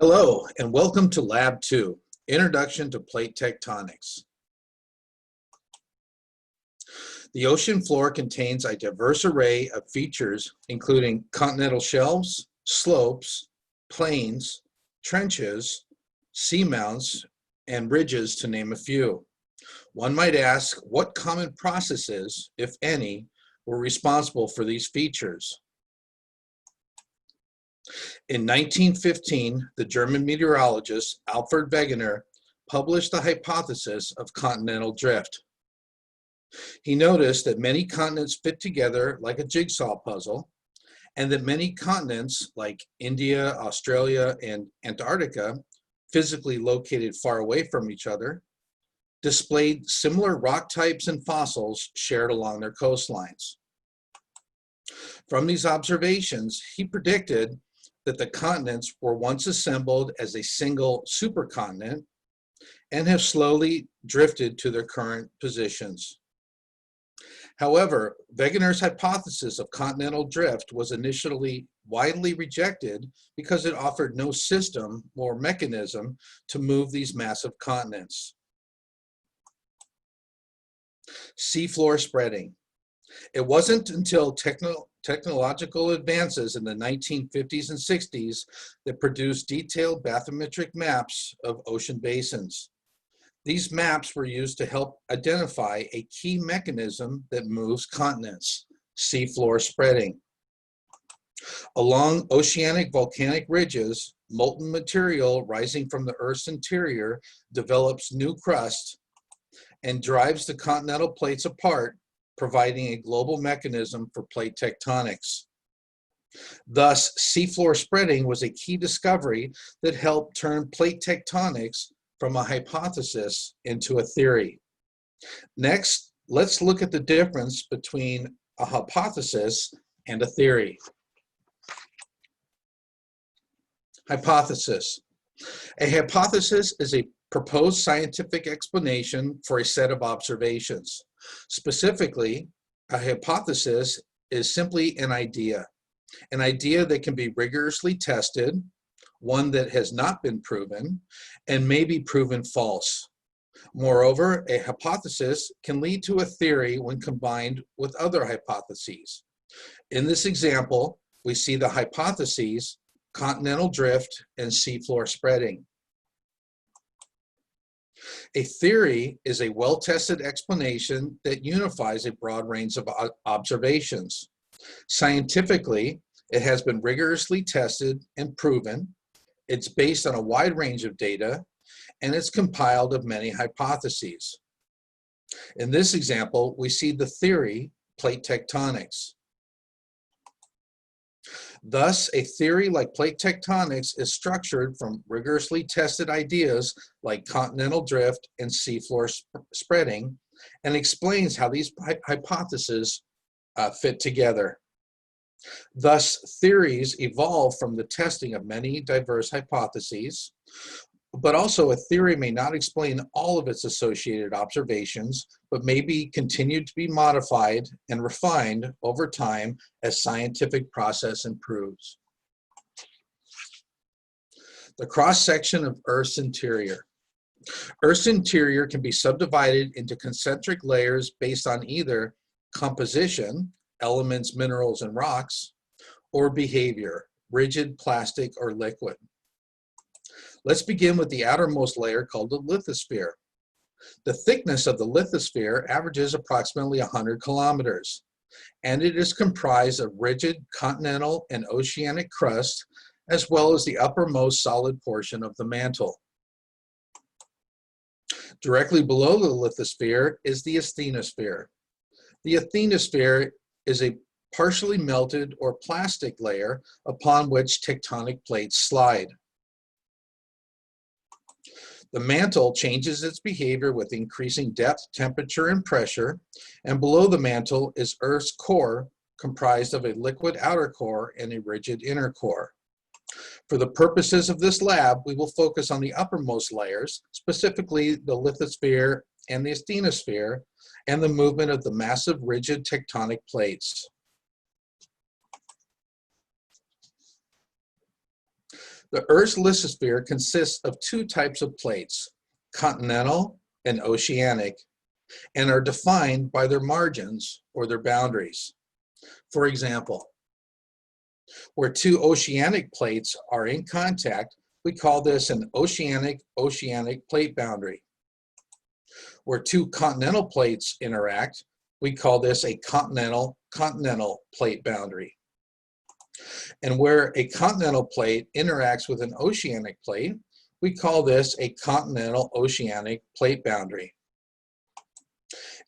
Hello, and welcome to Lab 2, Introduction to Plate Tectonics. The ocean floor contains a diverse array of features, including continental shelves, slopes, plains, trenches, seamounts, and ridges, to name a few. One might ask, what common processes, if any, were responsible for these features? In 1915, the German meteorologist Alfred Wegener published the hypothesis of continental drift. He noticed that many continents fit together like a jigsaw puzzle, and that many continents like India, Australia, and Antarctica, physically located far away from each other, displayed similar rock types and fossils shared along their coastlines. From these observations, he predicted that the continents were once assembled as a single supercontinent and have slowly drifted to their current positions. However, Wegener's hypothesis of continental drift was initially widely rejected because it offered no system or mechanism to move these massive continents. Seafloor spreading. It wasn't until technological advances in the 1950s and 60s that produced detailed bathymetric maps of ocean basins. These maps were used to help identify a key mechanism that moves continents, seafloor spreading. Along oceanic volcanic ridges, molten material rising from the Earth's interior develops new crust and drives the continental plates apart, providing a global mechanism for plate tectonics. Thus, seafloor spreading was a key discovery that helped turn plate tectonics from a hypothesis into a theory. Next, let's look at the difference between a hypothesis and a theory. Hypothesis. A hypothesis is a proposed scientific explanation for a set of observations. Specifically, a hypothesis is simply an idea that can be rigorously tested, one that has not been proven, and may be proven false. Moreover, a hypothesis can lead to a theory when combined with other hypotheses. In this example, we see the hypotheses continental drift and seafloor spreading. A theory is a well-tested explanation that unifies a broad range of observations. Scientifically, it has been rigorously tested and proven, it's based on a wide range of data, and it's compiled of many hypotheses. In this example, we see the theory, plate tectonics. Thus, a theory like plate tectonics is structured from rigorously tested ideas like continental drift and seafloor spreading, and explains how these hypotheses fit together. Thus, theories evolve from the testing of many diverse hypotheses, but also a theory may not explain all of its associated observations, but may be continued to be modified and refined over time as scientific process improves. The cross-section of Earth's interior. Earth's interior can be subdivided into concentric layers based on either composition, elements, minerals, and rocks, or behavior, rigid, plastic, or liquid. Let's begin with the outermost layer called the lithosphere. The thickness of the lithosphere averages approximately 100 kilometers, and it is comprised of rigid continental and oceanic crust, as well as the uppermost solid portion of the mantle. Directly below the lithosphere is the asthenosphere. The asthenosphere is a partially melted or plastic layer upon which tectonic plates slide. The mantle changes its behavior with increasing depth, temperature, and pressure, and below the mantle is Earth's core, comprised of a liquid outer core and a rigid inner core. For the purposes of this lab, we will focus on the uppermost layers, specifically the lithosphere and the asthenosphere, and the movement of the massive rigid tectonic plates. The Earth's lithosphere consists of two types of plates, continental and oceanic, and are defined by their margins or their boundaries. For example, where two oceanic plates are in contact, we call this an oceanic-oceanic plate boundary. Where two continental plates interact, we call this a continental-continental plate boundary. And where a continental plate interacts with an oceanic plate, we call this a continental-oceanic plate boundary.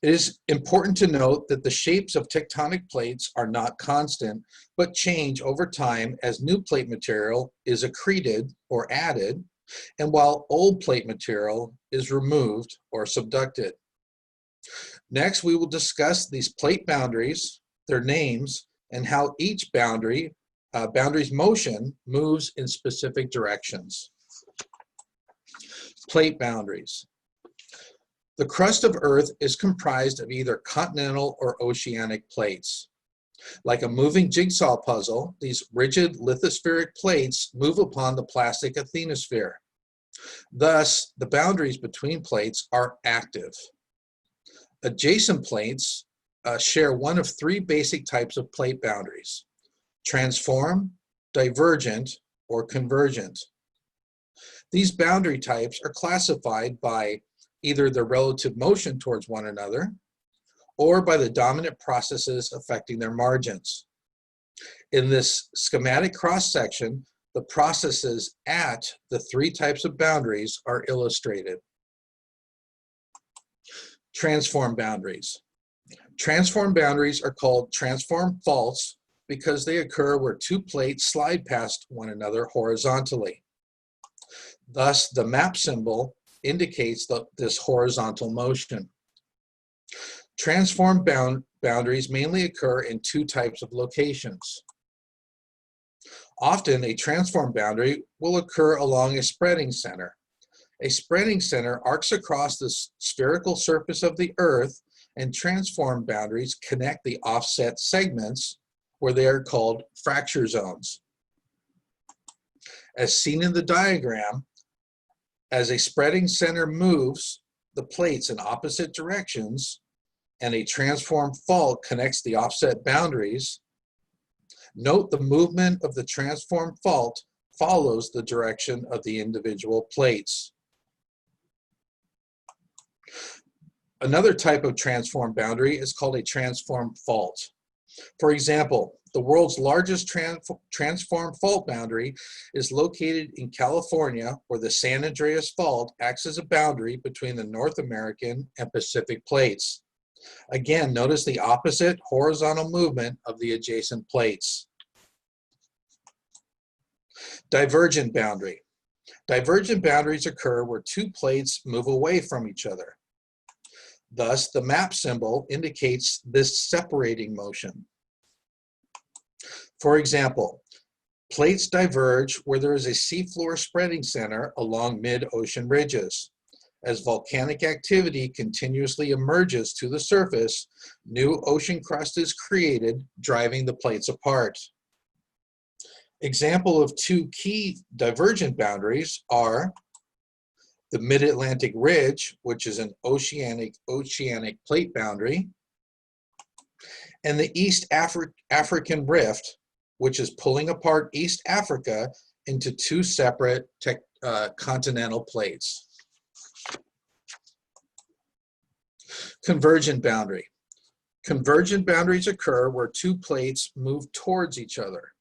It is important to note that the shapes of tectonic plates are not constant, but change over time as new plate material is accreted or added, and while old plate material is removed or subducted. Next, we will discuss these plate boundaries, their names, and how each boundary's motion moves in specific directions. Plate boundaries. The crust of Earth is comprised of either continental or oceanic plates. Like a moving jigsaw puzzle, these rigid lithospheric plates move upon the plastic asthenosphere. Thus, the boundaries between plates are active. Adjacent plates share one of three basic types of plate boundaries: transform, divergent, or convergent. These boundary types are classified by either their relative motion towards one another or by the dominant processes affecting their margins. In this schematic cross-section, the processes at the three types of boundaries are illustrated. Transform boundaries. Transform boundaries are called transform faults because they occur where two plates slide past one another horizontally. Thus, the map symbol indicates this horizontal motion. Transform boundaries mainly occur in two types of locations. Often, a transform boundary will occur along a spreading center. A spreading center arcs across the spherical surface of the Earth, and transform boundaries connect the offset segments where they are called fracture zones. As seen in the diagram, as a spreading center moves the plates in opposite directions and a transform fault connects the offset boundaries, note the movement of the transform fault follows the direction of the individual plates. Another type of transform boundary is called a transform fault. For example, the world's largest transform fault boundary is located in California, where the San Andreas Fault acts as a boundary between the North American and Pacific plates. Again, notice the opposite horizontal movement of the adjacent plates. Divergent boundary. Divergent boundaries occur where two plates move away from each other. Thus, the map symbol indicates this separating motion. For example, plates diverge where there is a seafloor spreading center along mid-ocean ridges. As volcanic activity continuously emerges to the surface, new ocean crust is created, driving the plates apart. Example of two key divergent boundaries are the Mid-Atlantic Ridge, which is an oceanic plate boundary, and the East African Rift, which is pulling apart East Africa into two separate continental plates. Convergent boundary. Convergent boundaries occur where two plates move towards each other.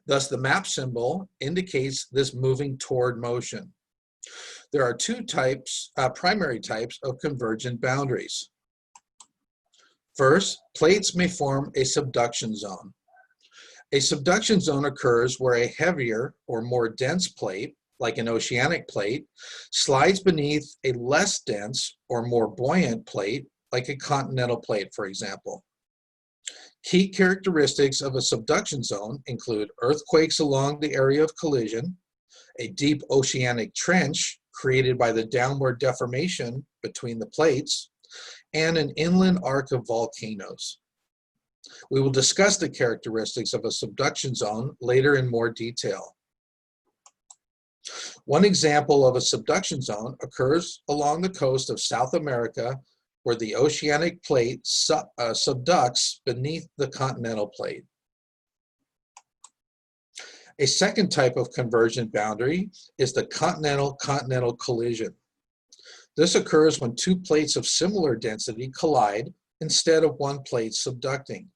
Thus, the map symbol indicates this moving toward motion. There are two primary types of convergent boundaries. First, plates may form a subduction zone. A subduction zone occurs where a heavier or more dense plate, like an oceanic plate, slides beneath a less dense or more buoyant plate, like a continental plate, for example. Key characteristics of a subduction zone include earthquakes along the area of collision, a deep oceanic trench created by the downward deformation between the plates, and an inland arc of volcanoes. We will discuss the characteristics of a subduction zone later in more detail. One example of a subduction zone occurs along the coast of South America, where the oceanic plate subducts beneath the continental plate. A second type of convergent boundary is the continental-continental collision. This occurs when two plates of similar density collide instead of one plate subducting.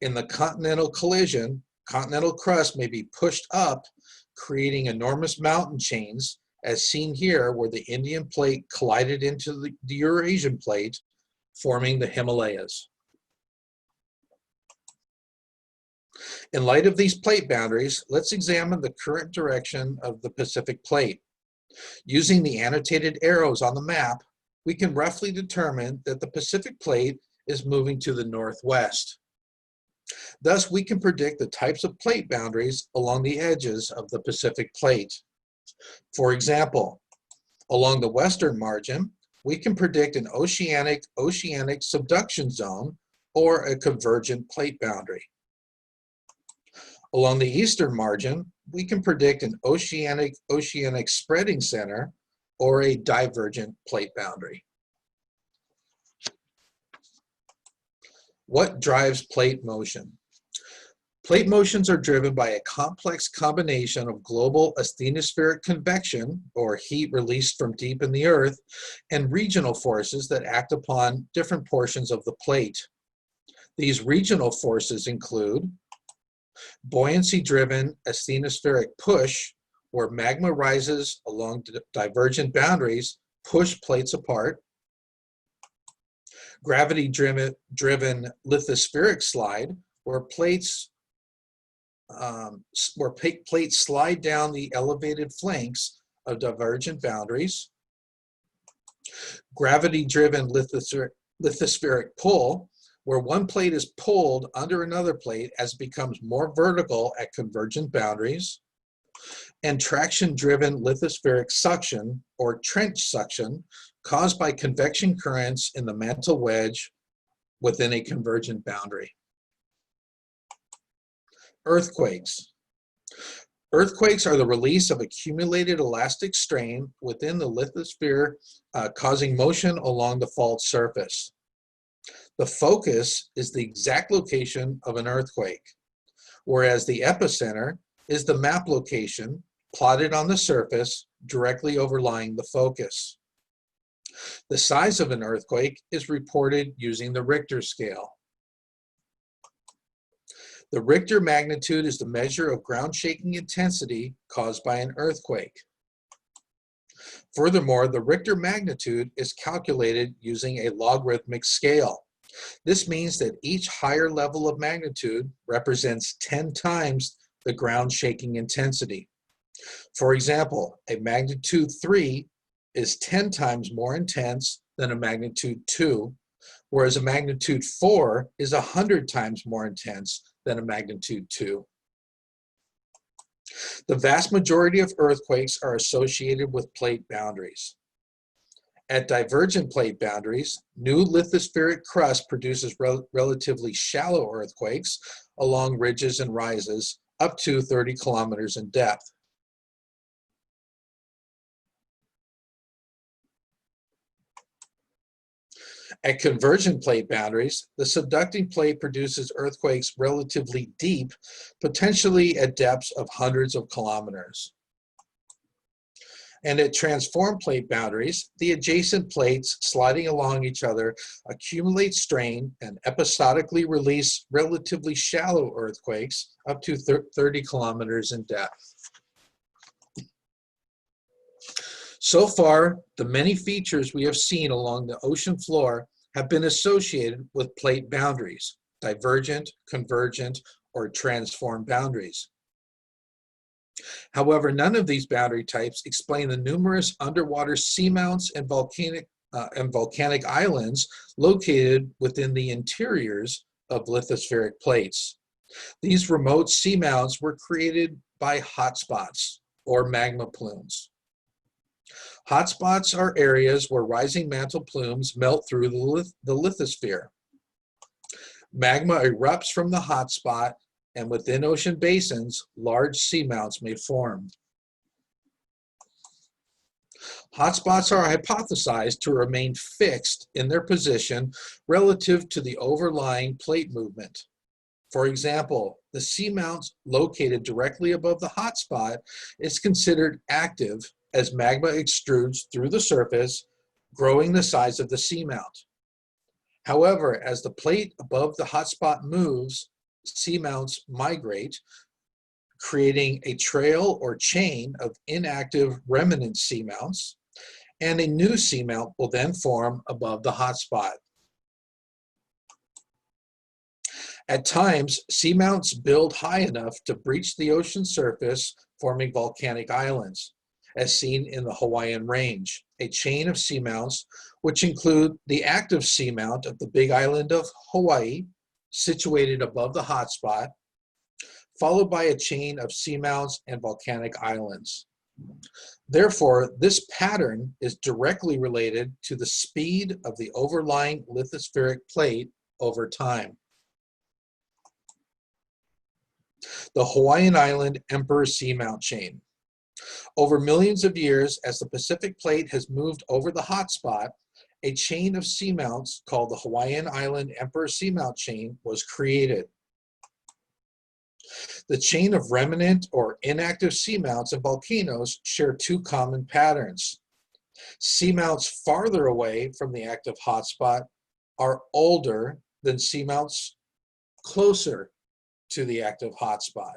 In the continental collision, continental crust may be pushed up, creating enormous mountain chains, as seen here where the Indian plate collided into the Eurasian plate, forming the Himalayas. In light of these plate boundaries, let's examine the current direction of the Pacific plate. Using the annotated arrows on the map, we can roughly determine that the Pacific plate is moving to the northwest. Thus, we can predict the types of plate boundaries along the edges of the Pacific plate. For example, along the western margin, we can predict an oceanic subduction zone or a convergent plate boundary. Along the eastern margin, we can predict an oceanic spreading center or a divergent plate boundary. What drives plate motion? Plate motions are driven by a complex combination of global asthenospheric convection, or heat released from deep in the earth, and regional forces that act upon different portions of the plate. These regional forces include buoyancy-driven asthenospheric push, where magma rises along divergent boundaries, push plates apart. Gravity-driven lithospheric slide, where plates slide down the elevated flanks of divergent boundaries. Gravity-driven lithospheric pull, where one plate is pulled under another plate as it becomes more vertical at convergent boundaries. And traction-driven lithospheric suction, or trench suction, caused by convection currents in the mantle wedge within a convergent boundary. Earthquakes. Earthquakes are the release of accumulated elastic strain within the lithosphere, causing motion along the fault surface. The focus is the exact location of an earthquake, whereas the epicenter is the map location plotted on the surface directly overlying the focus. The size of an earthquake is reported using the Richter scale. The Richter magnitude is the measure of ground shaking intensity caused by an earthquake. Furthermore, the Richter magnitude is calculated using a logarithmic scale. This means that each higher level of magnitude represents 10 times the ground shaking intensity. For example, a magnitude 3 is 10 times more intense than a magnitude 2, whereas a magnitude 4 is 100 times more intense than a magnitude 2. The vast majority of earthquakes are associated with plate boundaries. At divergent plate boundaries, new lithospheric crust produces relatively shallow earthquakes along ridges and rises up to 30 kilometers in depth. At convergent plate boundaries, the subducting plate produces earthquakes relatively deep, potentially at depths of hundreds of kilometers. And at transform plate boundaries, the adjacent plates sliding along each other accumulate strain and episodically release relatively shallow earthquakes up to 30 kilometers in depth. So far, the many features we have seen along the ocean floor have been associated with plate boundaries, divergent, convergent, or transform boundaries. However, none of these boundary types explain the numerous underwater seamounts and volcanic islands located within the interiors of lithospheric plates. These remote seamounts were created by hotspots, or magma plumes. Hotspots are areas where rising mantle plumes melt through the lithosphere. Magma erupts from the hotspot, and within ocean basins, large seamounts may form. Hotspots are hypothesized to remain fixed in their position relative to the overlying plate movement. For example, the seamount located directly above the hotspot is considered active as magma extrudes through the surface, growing the size of the seamount. However, as the plate above the hotspot moves, seamounts migrate, creating a trail or chain of inactive remnant seamounts, and a new seamount will then form above the hotspot. At times, seamounts build high enough to breach the ocean surface, forming volcanic islands, as seen in the Hawaiian Range, a chain of seamounts which include the active seamount of the Big Island of Hawaii, situated above the hotspot, followed by a chain of seamounts and volcanic islands. Therefore, this pattern is directly related to the speed of the overlying lithospheric plate over time. The Hawaiian Island Emperor Seamount Chain. Over millions of years, as the Pacific Plate has moved over the hotspot, a chain of seamounts called the Hawaiian Island Emperor Seamount Chain was created. The chain of remnant or inactive seamounts and volcanoes share two common patterns. Seamounts farther away from the active hotspot are older than seamounts closer to the active hotspot.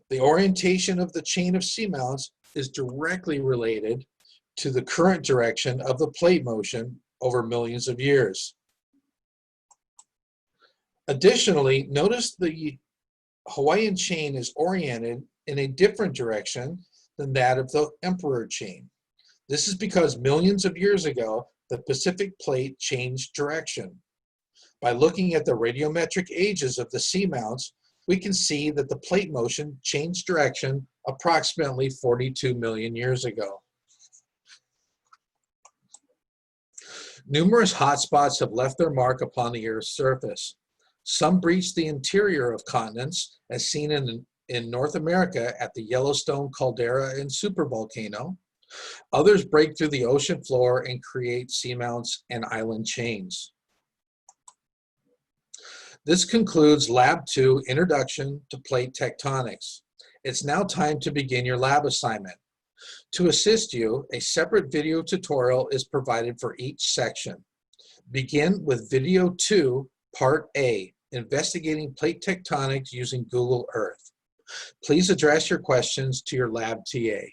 The orientation of the chain of seamounts is directly related to the current direction of the plate motion over millions of years. Additionally, notice the Hawaiian chain is oriented in a different direction than that of the Emperor chain. This is because millions of years ago, the Pacific Plate changed direction. By looking at the radiometric ages of the seamounts, we can see that the plate motion changed direction approximately 42 million years ago. Numerous hotspots have left their mark upon the Earth's surface. Some breach the interior of continents, as seen in North America at the Yellowstone caldera and supervolcano. Others break through the ocean floor and create seamounts and island chains. This concludes Lab 2, Introduction to Plate Tectonics. It's now time to begin your lab assignment. To assist you, a separate video tutorial is provided for each section. Begin with Video 2, Part A, Investigating Plate Tectonics using Google Earth. Please address your questions to your lab TA.